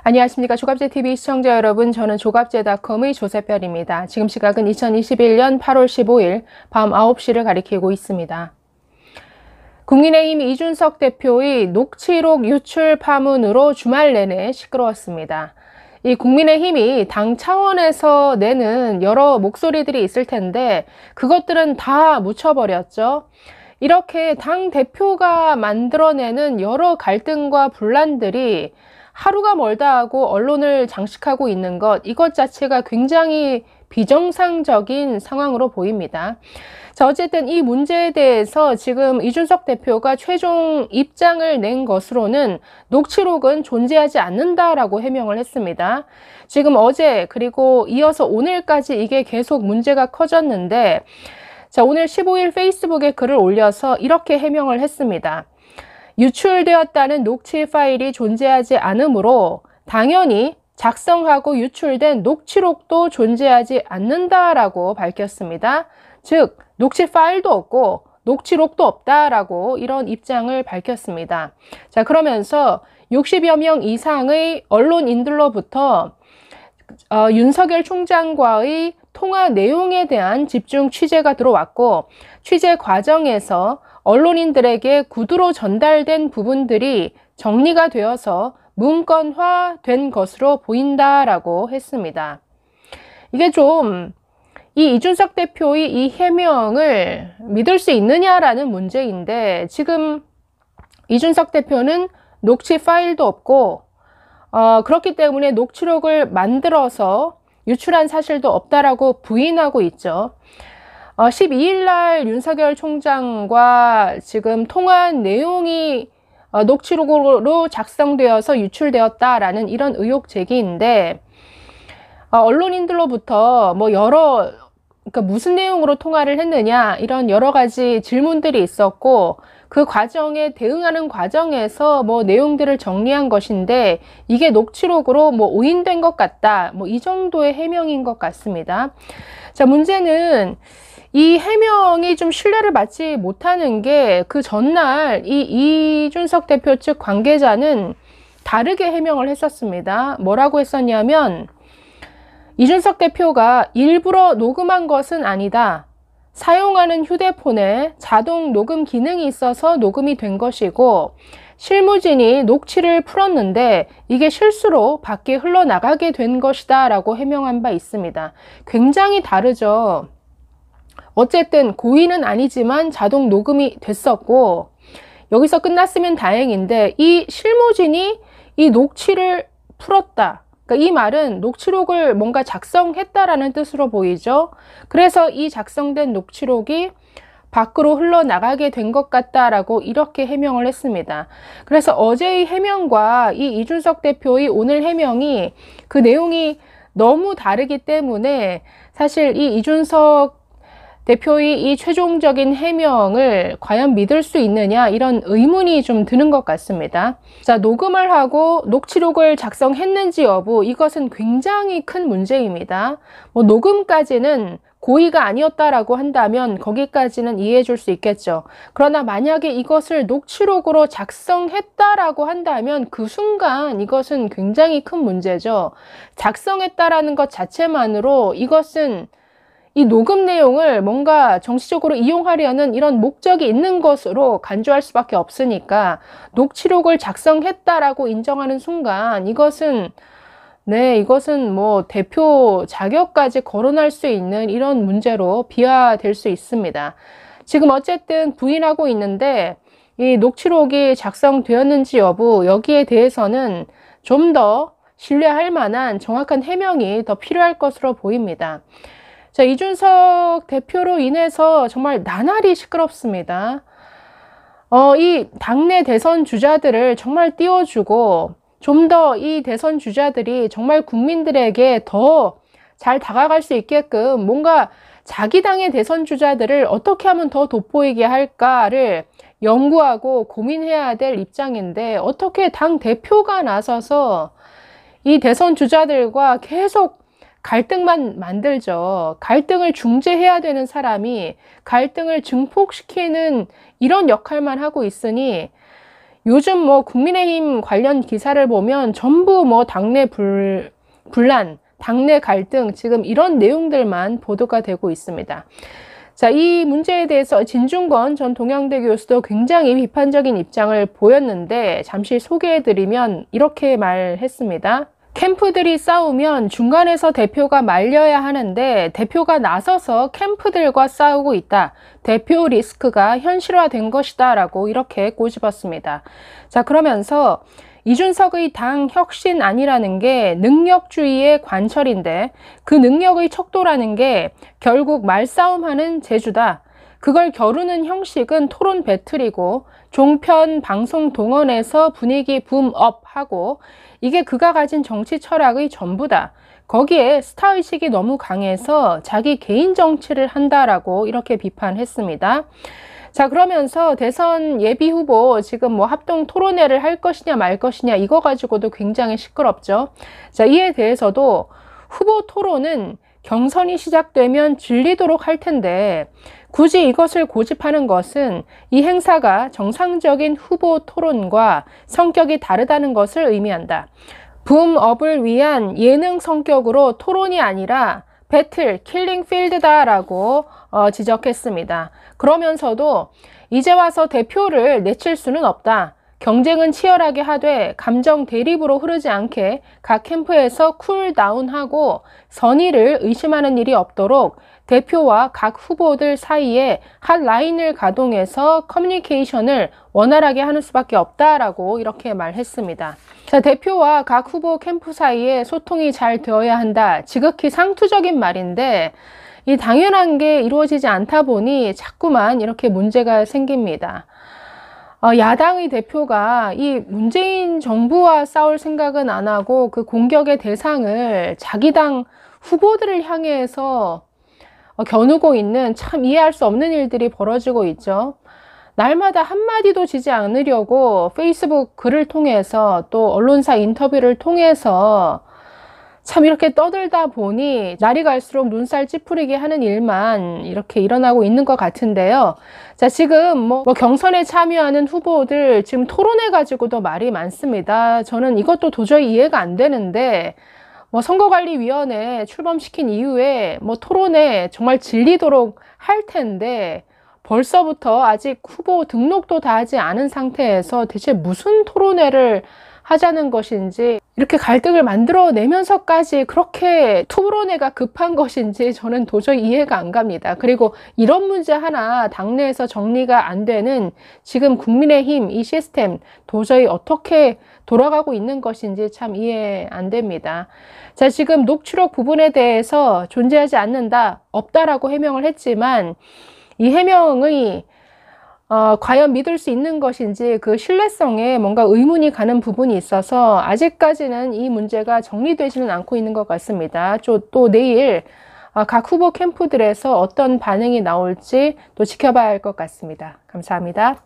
안녕하십니까. 조갑제TV 시청자 여러분, 저는 조갑제닷컴의 조세별입니다. 지금 시각은 2021년 8월 15일 밤 9시를 가리키고 있습니다. 국민의힘 이준석 대표의 녹취록 유출 파문으로 주말 내내 시끄러웠습니다. 이 국민의힘이 당 차원에서 내는 여러 목소리들이 있을 텐데 그것들은 다 묻혀버렸죠. 이렇게 당 대표가 만들어내는 여러 갈등과 분란들이 하루가 멀다 하고 언론을 장식하고 있는 것, 이것 자체가 굉장히 비정상적인 상황으로 보입니다. 자, 어쨌든 이 문제에 대해서 지금 이준석 대표가 최종 입장을 낸 것으로는 녹취록은 존재하지 않는다라고 해명을 했습니다. 지금 어제 그리고 이어서 오늘까지 이게 계속 문제가 커졌는데, 자, 오늘 15일 페이스북에 글을 올려서 이렇게 해명을 했습니다. 유출되었다는 녹취 파일이 존재하지 않으므로 당연히 작성하고 유출된 녹취록도 존재하지 않는다라고 밝혔습니다. 즉, 녹취 파일도 없고 녹취록도 없다라고 이런 입장을 밝혔습니다. 자, 그러면서 60여 명 이상의 언론인들로부터 윤석열 총장과의 통화 내용에 대한 집중 취재가 들어왔고, 취재 과정에서 언론인들에게 구두로 전달된 부분들이 정리가 되어서 문건화된 것으로 보인다라고 했습니다. 이게 좀 이 이준석 대표의 이 해명을 믿을 수 있느냐라는 문제인데, 지금 이준석 대표는 녹취 파일도 없고 그렇기 때문에 녹취록을 만들어서 유출한 사실도 없다라고 부인하고 있죠. 12일 날 윤석열 총장과 지금 통화한 내용이 녹취록으로 작성되어서 유출되었다라는 이런 의혹 제기인데, 언론인들로부터 그러니까 무슨 내용으로 통화를 했느냐, 이런 여러 가지 질문들이 있었고, 그 과정에 대응하는 과정에서 내용들을 정리한 것인데, 이게 녹취록으로 오인된 것 같다, 이 정도의 해명인 것 같습니다. 자, 문제는 이 해명이 좀 신뢰를 받지 못하는 게, 그 전날 이준석 대표 측 관계자는 다르게 해명을 했었습니다. 뭐라고 했었냐면, 이준석 대표가 일부러 녹음한 것은 아니다. 사용하는 휴대폰에 자동 녹음 기능이 있어서 녹음이 된 것이고, 실무진이 녹취를 풀었는데 이게 실수로 밖에 흘러나가게 된 것이다 라고 해명한 바 있습니다. 굉장히 다르죠. 어쨌든 고의는 아니지만 자동 녹음이 됐었고, 여기서 끝났으면 다행인데 이 실무진이 이 녹취를 풀었다. 그러니까 이 말은 녹취록을 뭔가 작성했다라는 뜻으로 보이죠. 그래서 이 작성된 녹취록이 밖으로 흘러나가게 된 것 같다라고 이렇게 해명을 했습니다. 그래서 어제의 해명과 이 이준석 대표의 오늘 해명이 그 내용이 너무 다르기 때문에 사실 이 이준석 대표의 이 최종적인 해명을 과연 믿을 수 있느냐, 이런 의문이 좀 드는 것 같습니다. 자, 녹음을 하고 녹취록을 작성했는지 여부, 이것은 굉장히 큰 문제입니다. 녹음까지는 고의가 아니었다라고 한다면 거기까지는 이해해 줄 수 있겠죠. 그러나 만약에 이것을 녹취록으로 작성했다라고 한다면 그 순간 이것은 굉장히 큰 문제죠. 작성했다라는 것 자체만으로 이것은 이 녹음 내용을 뭔가 정치적으로 이용하려는 이런 목적이 있는 것으로 간주할 수밖에 없으니까, 녹취록을 작성했다라고 인정하는 순간 이것은 대표 자격까지 거론할 수 있는 이런 문제로 비화될 수 있습니다. 지금 어쨌든 부인하고 있는데, 이 녹취록이 작성되었는지 여부, 여기에 대해서는 좀 더 신뢰할 만한 정확한 해명이 더 필요할 것으로 보입니다. 자, 이준석 대표로 인해서 정말 나날이 시끄럽습니다. 이 당내 대선 주자들을 정말 띄워주고, 좀 더 이 대선 주자들이 정말 국민들에게 더 잘 다가갈 수 있게끔 뭔가 자기 당의 대선 주자들을 어떻게 하면 더 돋보이게 할까를 연구하고 고민해야 될 입장인데, 어떻게 당 대표가 나서서 이 대선 주자들과 계속 갈등만 만들죠. 갈등을 중재해야 되는 사람이 갈등을 증폭시키는 이런 역할만 하고 있으니, 요즘 뭐 국민의힘 관련 기사를 보면 전부 뭐 당내 분란, 당내 갈등, 지금 이런 내용들만 보도가 되고 있습니다. 자, 이 문제에 대해서 진중권 전 동양대 교수도 굉장히 비판적인 입장을 보였는데, 잠시 소개해드리면 이렇게 말했습니다. 캠프들이 싸우면 중간에서 대표가 말려야 하는데 대표가 나서서 캠프들과 싸우고 있다. 대표 리스크가 현실화된 것이다 라고 이렇게 꼬집었습니다. 자, 그러면서 이준석의 당 혁신안이라는 게 능력주의의 관철인데 그 능력의 척도라는 게 결국 말싸움하는 재주다. 그걸 겨루는 형식은 토론 배틀이고 종편 방송 동원해서 분위기 붐업하고 이게 그가 가진 정치 철학의 전부다. 거기에 스타의식이 너무 강해서 자기 개인 정치를 한다라고 이렇게 비판했습니다. 자, 그러면서 대선 예비 후보 지금 뭐 합동 토론회를 할 것이냐 말 것이냐 이거 가지고도 굉장히 시끄럽죠. 자, 이에 대해서도 후보 토론은 경선이 시작되면 질리도록 할 텐데 굳이 이것을 고집하는 것은 이 행사가 정상적인 후보 토론과 성격이 다르다는 것을 의미한다. 붐업을 위한 예능 성격으로 토론이 아니라 배틀, 킬링 필드다라고 지적했습니다. 그러면서도 이제 와서 대표를 내칠 수는 없다. 경쟁은 치열하게 하되 감정 대립으로 흐르지 않게 각 캠프에서 쿨다운하고 선의를 의심하는 일이 없도록 대표와 각 후보들 사이에 한 라인을 가동해서 커뮤니케이션을 원활하게 하는 수밖에 없다라고 이렇게 말했습니다. 자, 대표와 각 후보 캠프 사이에 소통이 잘 되어야 한다. 지극히 상투적인 말인데 이 당연한 게 이루어지지 않다 보니 자꾸만 이렇게 문제가 생깁니다. 야당의 대표가 이 문재인 정부와 싸울 생각은 안 하고 그 공격의 대상을 자기 당 후보들을 향해서 겨누고 있는 참 이해할 수 없는 일들이 벌어지고 있죠. 날마다 한마디도 지지 않으려고 페이스북 글을 통해서 또 언론사 인터뷰를 통해서 참 이렇게 떠들다 보니 날이 갈수록 눈살 찌푸리게 하는 일만 이렇게 일어나고 있는 것 같은데요. 자, 지금 뭐 경선에 참여하는 후보들 지금 토론해 가지고도 말이 많습니다. 저는 이것도 도저히 이해가 안 되는데 뭐 선거관리위원회 출범시킨 이후에 뭐 토론에 정말 질리도록 할 텐데 벌써부터 아직 후보 등록도 다 하지 않은 상태에서 대체 무슨 토론회를 하자는 것인지 이렇게 갈등을 만들어내면서까지 그렇게 토론회가 급한 것인지 저는 도저히 이해가 안 갑니다. 그리고 이런 문제 하나 당내에서 정리가 안 되는 지금 국민의힘 이 시스템 도저히 어떻게 돌아가고 있는 것인지 참 이해 안 됩니다. 자, 지금 녹취록 부분에 대해서 존재하지 않는다, 없다라고 해명을 했지만 이 해명의 과연 믿을 수 있는 것인지 그 신뢰성에 뭔가 의문이 가는 부분이 있어서 아직까지는 이 문제가 정리되지는 않고 있는 것 같습니다. 또 내일 각 후보 캠프들에서 어떤 반응이 나올지 또 지켜봐야 할 것 같습니다. 감사합니다.